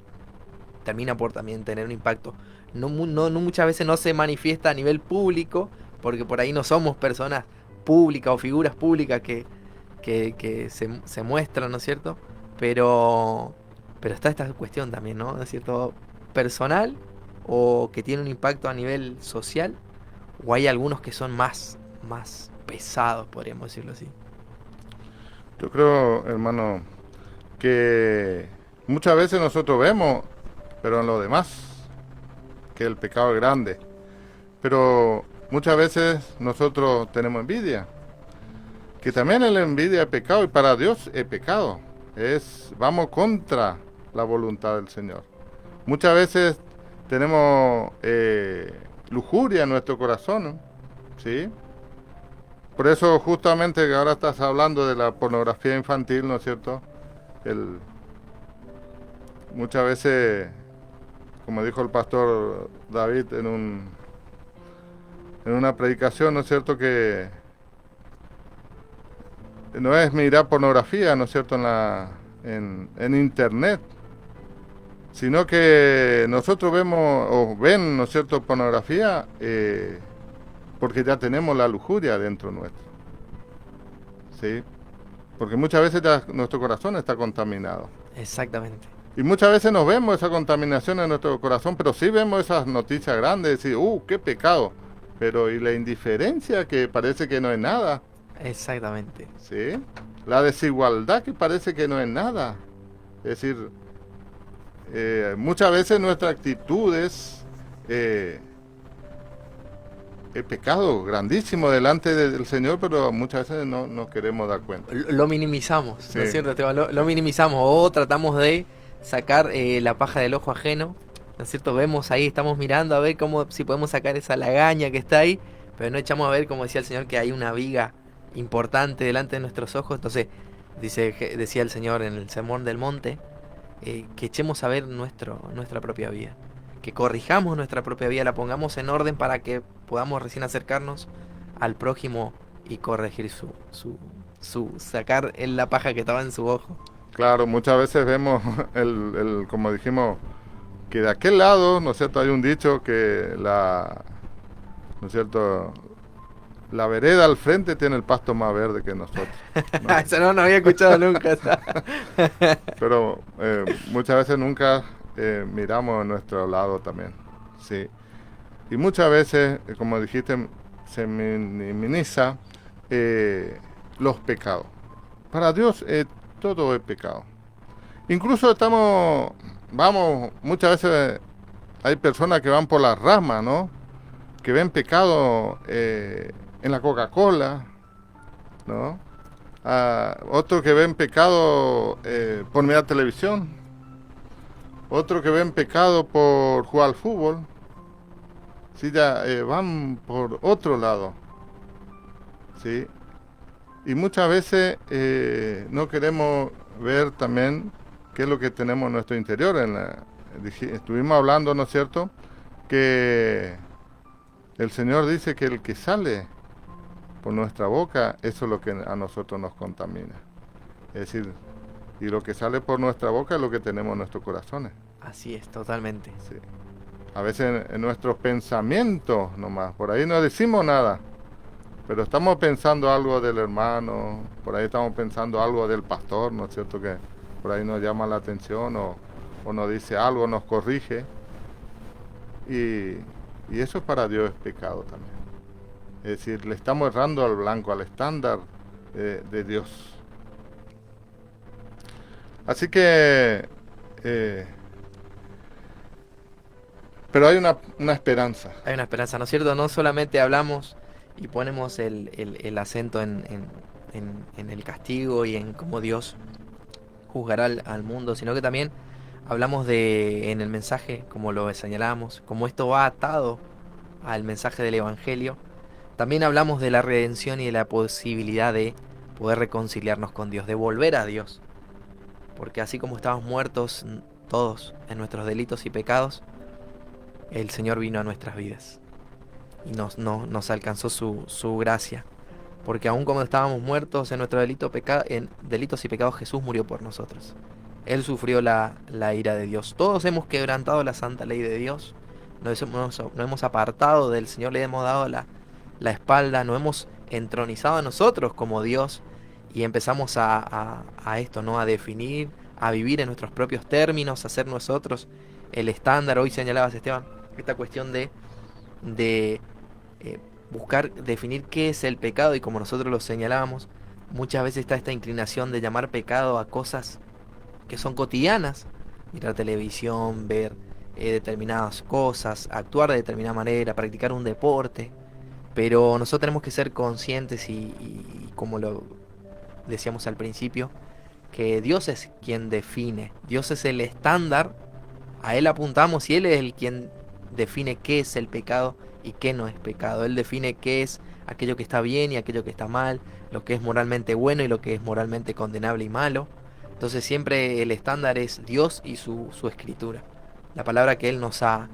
termina por también tener un impacto. No muchas veces no se manifiesta a nivel público, porque por ahí no somos personas públicas o figuras públicas que se muestran, ¿no es cierto? Pero está esta cuestión también, ¿no? ¿No es cierto? Personal, o que tiene un impacto a nivel social, o hay algunos que son más pesados, podríamos decirlo así. Yo creo, hermano, que muchas veces nosotros vemos, pero en lo demás, que el pecado es grande. Pero muchas veces nosotros tenemos envidia, que también la envidia es pecado, y para Dios es pecado. Vamos contra la voluntad del Señor. Muchas veces tenemos lujuria en nuestro corazón, ¿no? ¿Sí? Por eso justamente que ahora estás hablando de la pornografía infantil, ¿no es cierto? Muchas veces, como dijo el pastor David en una predicación, ¿no es cierto?, que no es mirar pornografía, ¿no es cierto?, en en internet, sino que nosotros vemos o ven, ¿no es cierto?, pornografía porque ya tenemos la lujuria dentro nuestro, ¿sí? Porque muchas veces ya nuestro corazón está contaminado. Exactamente. Y muchas veces no vemos esa contaminación en nuestro corazón, pero sí vemos esas noticias grandes, decir, qué pecado. Pero y la indiferencia que parece que no es nada. Exactamente. ¿Sí? La desigualdad que parece que no es nada. Es decir, muchas veces nuestra actitud es pecado grandísimo delante del Señor, pero muchas veces no nos queremos dar cuenta. Lo minimizamos, Sí. ¿no es cierto, Esteban? Lo minimizamos o tratamos de sacar la paja del ojo ajeno, ¿no es cierto? Vemos ahí, estamos mirando a ver si podemos sacar esa lagaña que está ahí, pero no echamos a ver, como decía el Señor, que hay una viga importante delante de nuestros ojos. Entonces, decía el Señor en el Sermón del Monte, que echemos a ver nuestra propia vida, que corrijamos nuestra propia vida, la pongamos en orden para que podamos recién acercarnos al prójimo y corregir sacar la paja que estaba en su ojo. Claro, muchas veces vemos, como dijimos, que de aquel lado, ¿no es cierto?, hay un dicho que ¿no es cierto?, la vereda al frente tiene el pasto más verde que nosotros, ¿no? Eso no había escuchado nunca. Pero muchas veces nunca miramos a nuestro lado también, sí. Y muchas veces, como dijiste, se minimiza los pecados. Para Dios todo es pecado. Incluso muchas veces hay personas que van por las ramas, ¿no? Que ven pecado en la Coca-Cola, ¿no? Otros que ven pecado por mirar televisión, otros que ven pecado por jugar al fútbol, sí, ya van por otro lado, ¿sí? Y muchas veces no queremos ver también qué es lo que tenemos en nuestro interior. Estuvimos hablando, ¿no es cierto?, que el Señor dice que el que sale por nuestra boca, eso es lo que a nosotros nos contamina. Es decir, y lo que sale por nuestra boca es lo que tenemos en nuestros corazones. Así es, totalmente. Sí. A veces en nuestros pensamientos nomás, por ahí no decimos nada, pero estamos pensando algo del hermano, por ahí estamos pensando algo del pastor, ¿no es cierto?, que por ahí nos llama la atención o nos dice algo, nos corrige, y eso para Dios es pecado también. Es decir, le estamos errando al blanco, al estándar de Dios. Así que, pero hay una esperanza. Hay una esperanza, ¿no es cierto? No solamente hablamos y ponemos el acento en el castigo y en cómo Dios juzgará al mundo, sino que también hablamos en el mensaje, como lo señalamos, como esto va atado al mensaje del Evangelio. También hablamos de la redención y de la posibilidad de poder reconciliarnos con Dios, de volver a Dios. Porque así como estábamos muertos todos en nuestros delitos y pecados, el Señor vino a nuestras vidas y nos alcanzó su gracia. Porque aún como estábamos muertos en nuestros delitos y pecados, Jesús murió por nosotros. Él sufrió la ira de Dios. Todos hemos quebrantado la santa ley de Dios. Nos hemos apartado del Señor, le hemos dado la espalda, nos hemos entronizado a nosotros como Dios y empezamos a esto, ¿no? A definir, a vivir en nuestros propios términos, a ser nosotros el estándar. Hoy señalabas, Esteban, esta cuestión de buscar definir qué es el pecado, y como nosotros lo señalábamos, muchas veces está esta inclinación de llamar pecado a cosas que son cotidianas, mirar televisión, ver determinadas cosas, actuar de determinada manera, practicar un deporte. Pero nosotros tenemos que ser conscientes y como lo decíamos al principio, que Dios es quien define, Dios es el estándar, a Él apuntamos y Él es el quien define qué es el pecado y qué no es pecado. Él define qué es aquello que está bien y aquello que está mal, lo que es moralmente bueno y lo que es moralmente condenable y malo. Entonces siempre el estándar es Dios y su escritura, la palabra que Él nos ha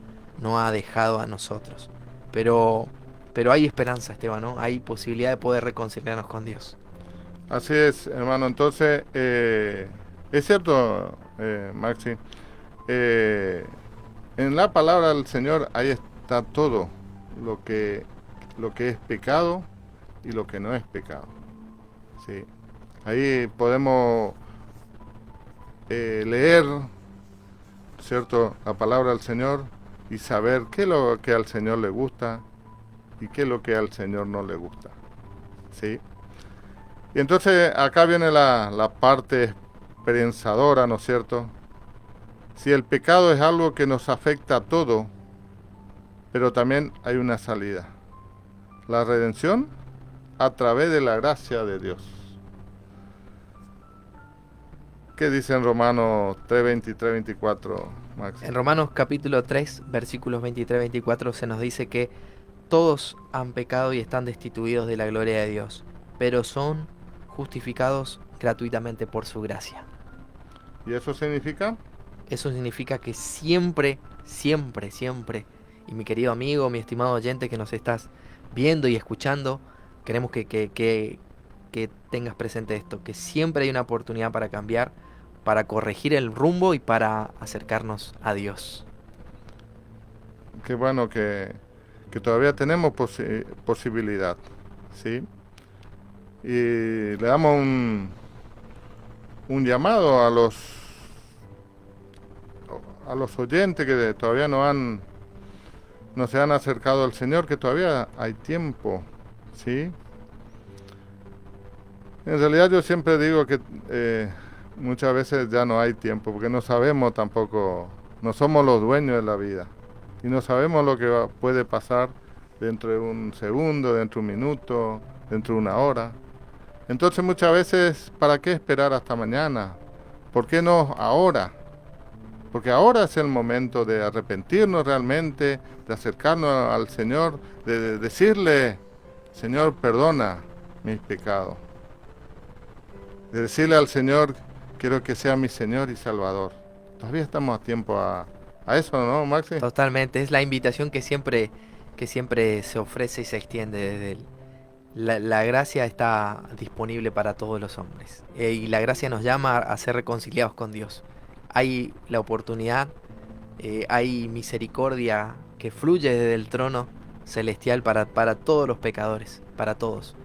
dejado a nosotros. Pero hay esperanza, Esteban, ¿no? Hay posibilidad de poder reconciliarnos con Dios. Así es, hermano. Entonces, Es cierto, Maxi. En la palabra del Señor ahí está todo lo que es pecado y lo que no es pecado. Sí. Ahí podemos leer, ¿cierto?, la palabra del Señor y saber qué es lo que al Señor le gusta y qué es lo que al Señor no le gusta. ¿Sí? Y entonces acá viene la parte esperanzadora, ¿no es cierto? Si el pecado es algo que nos afecta a todo, pero también hay una salida. La redención a través de la gracia de Dios. ¿Qué dice en Romanos 3, 23, 24, Max? En Romanos capítulo 3, versículos 23-24 se nos dice que todos han pecado y están destituidos de la gloria de Dios, pero son justificados gratuitamente por su gracia. ¿Y eso significa? Eso significa que siempre, y mi querido amigo, mi estimado oyente que nos estás viendo y escuchando, queremos que tengas presente esto, que siempre hay una oportunidad para cambiar, para corregir el rumbo y para acercarnos a Dios. Qué bueno que todavía tenemos posibilidad, ¿sí? Y le damos un llamado a los oyentes que todavía no se han acercado al Señor, que todavía hay tiempo, ¿sí? En realidad yo siempre digo que muchas veces ya no hay tiempo, porque no sabemos tampoco, no somos los dueños de la vida, y no sabemos lo que puede pasar dentro de un segundo, dentro de un minuto, dentro de una hora. Entonces muchas veces, ¿para qué esperar hasta mañana? ¿Por qué no ahora? Porque ahora es el momento de arrepentirnos realmente, de acercarnos al Señor, de decirle, Señor, perdona mis pecados. De decirle al Señor, quiero que sea mi Señor y Salvador. Todavía estamos a tiempo a eso, ¿no, Maxi? Totalmente, es la invitación que siempre se ofrece y se extiende desde él. La gracia está disponible para todos los hombres, y la gracia nos llama a ser reconciliados con Dios. Hay la oportunidad, hay misericordia que fluye desde el trono celestial para todos los pecadores, para todos.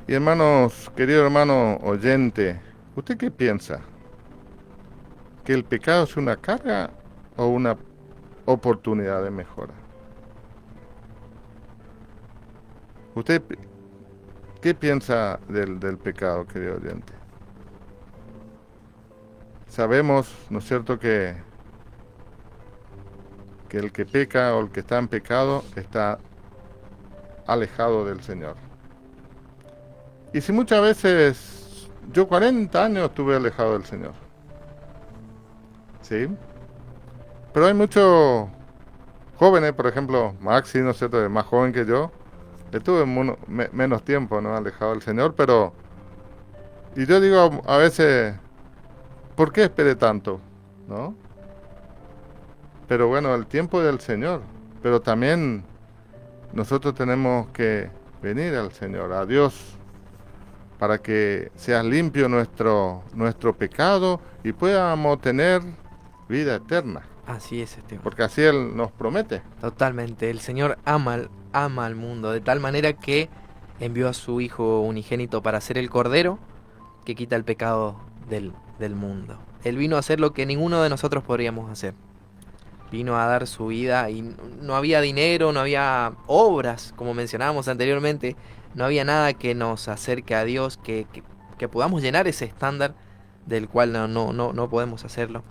Y hermanos, querido hermano oyente, ¿usted qué piensa? ¿Que el pecado es una carga o una oportunidad de mejora? ¿Usted qué piensa del pecado, querido oyente? Sabemos, ¿no es cierto?, que el que peca o el que está en pecado está alejado del Señor. Y si muchas veces, yo 40 años estuve alejado del Señor, ¿sí? Pero hay muchos jóvenes, por ejemplo, Maxi, ¿no es cierto?, es más joven que yo, estuve menos tiempo, ¿no?, alejado del Señor, pero... Y yo digo a veces, ¿por qué esperé tanto?, ¿no? Pero bueno, el tiempo del Señor, pero también nosotros tenemos que venir al Señor, a Dios, para que sea limpio nuestro pecado y podamos tener vida eterna. Así es, Esteban. Porque así Él nos promete. Totalmente, el Señor ama al mundo, de tal manera que envió a su Hijo unigénito para ser el Cordero que quita el pecado del mundo. Él vino a hacer lo que ninguno de nosotros podríamos hacer. Vino a dar su vida y no había dinero, no había obras, como mencionábamos anteriormente, no había nada que nos acerque a Dios, que podamos llenar ese estándar del cual no podemos hacerlo.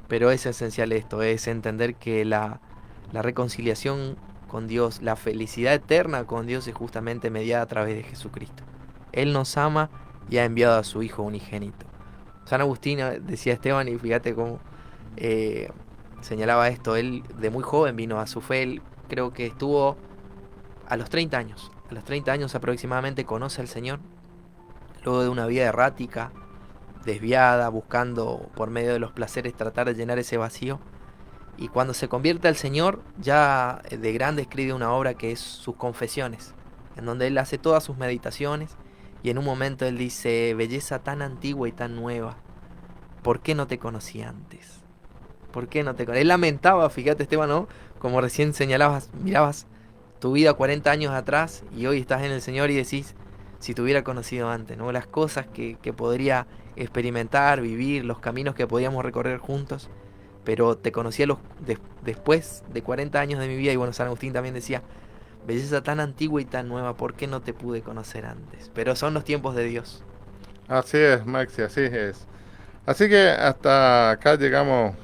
Pero es esencial esto, es entender que la reconciliación con Dios, la felicidad eterna con Dios es justamente mediada a través de Jesucristo. Él nos ama y ha enviado a su Hijo unigénito. San Agustín decía Esteban, y fíjate cómo señalaba esto, él de muy joven vino a su fe, él creo que estuvo a los 30 años. A los 30 años aproximadamente conoce al Señor, luego de una vida errática, desviada, buscando por medio de los placeres tratar de llenar ese vacío. Y cuando se convierte al Señor, ya de grande escribe una obra que es sus Confesiones, en donde él hace todas sus meditaciones Y en un momento él dice, belleza tan antigua y tan nueva, ¿por qué no te conocí antes? ¿Por qué no te conocí? Él lamentaba, fíjate Esteban, ¿no? Como recién señalabas, mirabas tu vida 40 años atrás y hoy estás en el Señor y decís, si te hubiera conocido antes, ¿no? Las cosas que podría experimentar, vivir, los caminos que podíamos recorrer juntos, pero te conocí después de 40 años de mi vida. Y bueno, San Agustín también decía, belleza tan antigua y tan nueva, ¿por qué no te pude conocer antes? Pero son los tiempos de Dios. Así es, Maxi, así es. Así que hasta acá llegamos,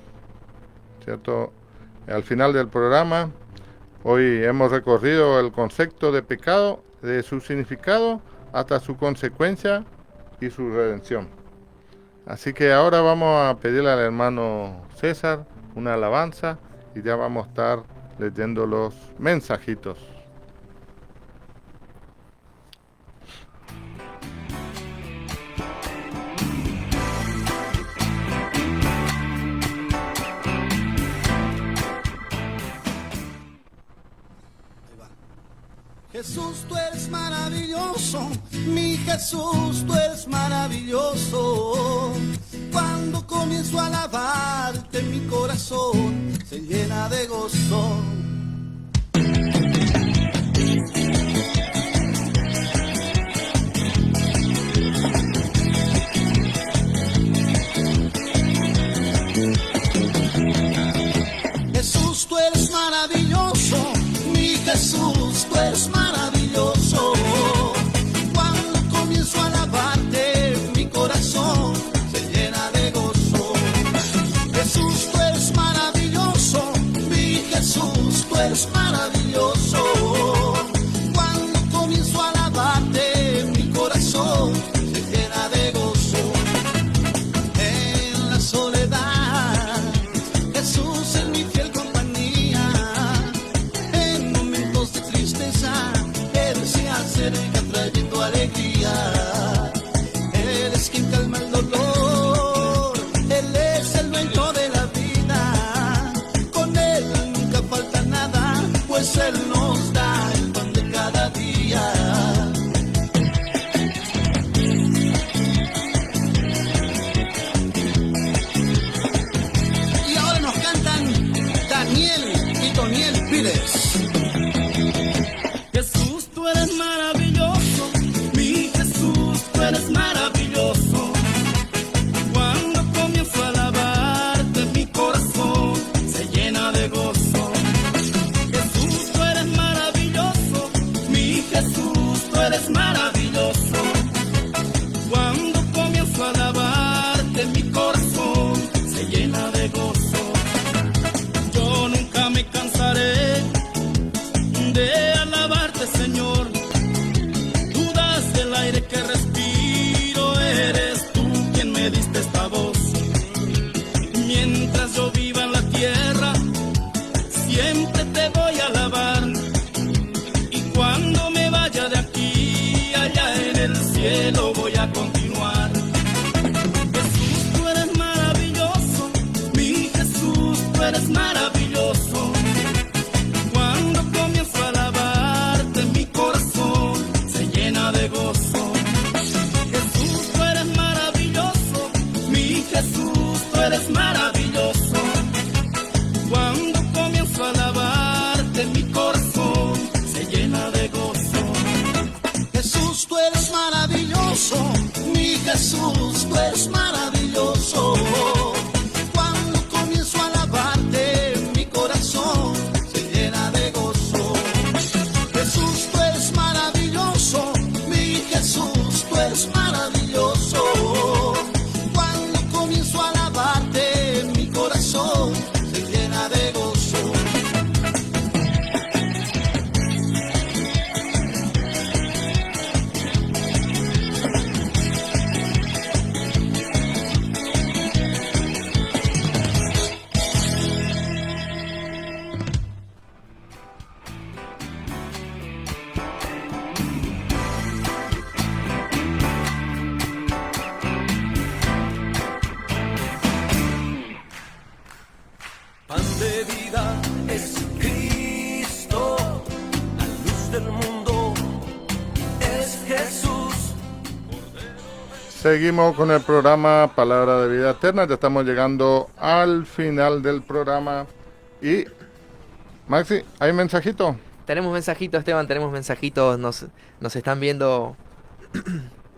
¿cierto?, al final del programa. Hoy hemos recorrido el concepto de pecado, de su significado hasta su consecuencia y su redención. Así que ahora vamos a pedirle al hermano César una alabanza y ya vamos a estar leyendo los mensajitos. Jesús, tú eres maravilloso, mi Jesús, tú eres maravilloso. Cuando comienzo a alabarte, mi corazón se llena de gozo. Jesús, tú eres maravilloso, mi Jesús, tú eres maravilloso. Cuando comienzo a alabarte, mi corazón se llena de gozo. Jesús, tú eres maravilloso, mi Jesús, tú eres maravilloso. Cuando comienzo a alabarte, mi corazón se llena de gozo. En la soledad, Jesús es mi fiel compañía. En momentos de tristeza, Él se acerca trayendo alegría. Él es quien calma el dolor, Él es el dueño de la vida. Con Él nunca falta nada, pues Él nos da el pan de cada día. Y ahora nos cantan Daniel y Toniel Pires. Jesús, tú eres maravilloso, mi Jesús, tú eres maravilloso. Cuando comienzo a alabarte, mi corazón se llena de gozo. Jesús, tú eres maravilloso, mi Jesús, tú eres maravilloso. Cuando comienzo a alabarte, mi corazón se llena de gozo. Yo nunca me cansaré de alabarte, Señor. Tú das el aire que respiro, eres tú quien me diste esta voz. Mientras yo viva en la tierra, siempre te voy a alabar. Y cuando me vaya de aquí, allá en el cielo voy a continuar. Jesús, tú eres maravilloso, mi Jesús, tú eres maravilloso. Cuando comienzo a alabarte, mi corazón se llena de gozo. Jesús, tú eres maravilloso, mi Jesús, tú eres maravilloso. Cuando comienzo a alabarte, mi corazón se llena de gozo. Jesús, tú eres maravilloso, mi Jesús, tú eres maravilloso. Cuando comienzo a alabarte, mi corazón Seguimos con el programa Palabra de Vida Eterna. Ya estamos llegando al final del programa. Y, Maxi, ¿hay mensajito? Tenemos mensajitos, Esteban, tenemos mensajitos. Nos están viendo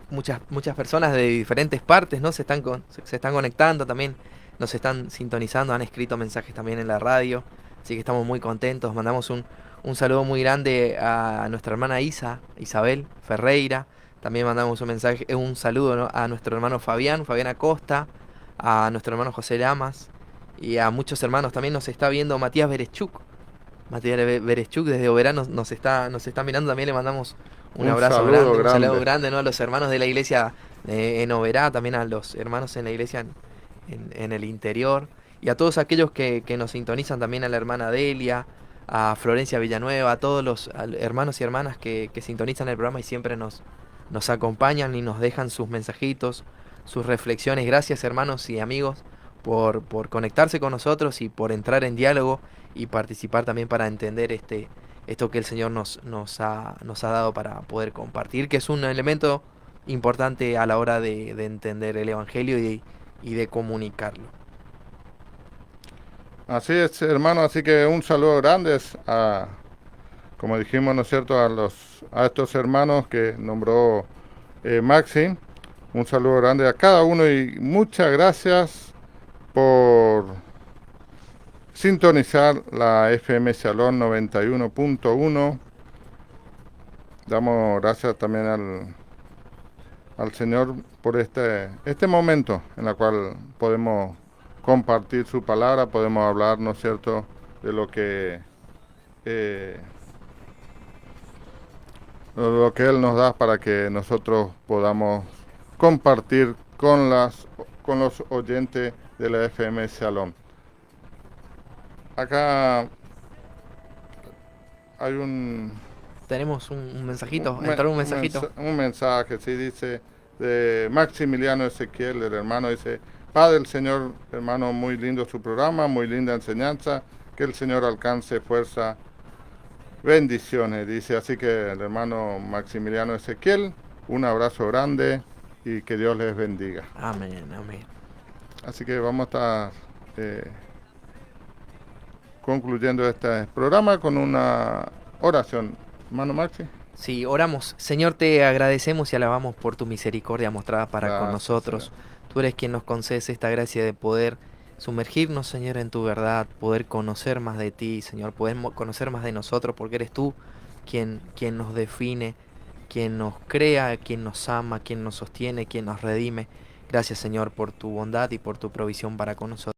muchas personas de diferentes partes, ¿no? Se están conectando también, nos están sintonizando, han escrito mensajes también en la radio. Así que estamos muy contentos. Mandamos un saludo muy grande a nuestra hermana Isabel Ferreira. También mandamos un saludo, ¿no?, a nuestro hermano Fabián Acosta, a nuestro hermano José Lamas y a muchos hermanos. También nos está viendo Matías Berechuk. Berechuk desde Oberá nos está mirando. También le mandamos un abrazo grande, un saludo grande, ¿no?, a los hermanos de la iglesia en Oberá, también a los hermanos en la iglesia en el interior, y a todos aquellos que nos sintonizan, también a la hermana Delia, a Florencia Villanueva, a todos los hermanos y hermanas que sintonizan el programa y siempre nos acompañan y nos dejan sus mensajitos, sus reflexiones. Gracias, hermanos y amigos, por conectarse con nosotros y por entrar en diálogo y participar también para entender esto que el Señor nos ha dado para poder compartir, que es un elemento importante a la hora de entender el Evangelio y de comunicarlo. Así es, hermano, así que un saludo grande a, como dijimos, ¿no es cierto?, a estos hermanos que nombró Maxi. Un saludo grande a cada uno y muchas gracias por sintonizar la FM Shalom 91.1. Damos gracias también al Señor por este momento en el cual podemos compartir su palabra, podemos hablar, ¿no es cierto?, de lo que Él nos da para que nosotros podamos compartir con los oyentes de la FM Shalom. Acá hay tenemos un mensajito, entró un mensajito. Un mensaje, sí, dice, de Maximiliano Ezequiel, el hermano, dice: Padre del Señor, hermano, muy lindo su programa, muy linda enseñanza, que el Señor alcance fuerza, bendiciones, dice. Así que el hermano Maximiliano Ezequiel, un abrazo grande y que Dios les bendiga. Amén, amén. Así que vamos a estar concluyendo este programa con una oración. Hermano Maxi. Sí, oramos. Señor, te agradecemos y alabamos por tu misericordia mostrada para con nosotros. Señor. Tú eres quien nos concedes esta gracia de poder sumergirnos, Señor, en tu verdad, poder conocer más de ti, Señor, poder conocer más de nosotros, porque eres tú quien nos define, quien nos crea, quien nos ama, quien nos sostiene, quien nos redime. Gracias, Señor, por tu bondad y por tu provisión para con nosotros.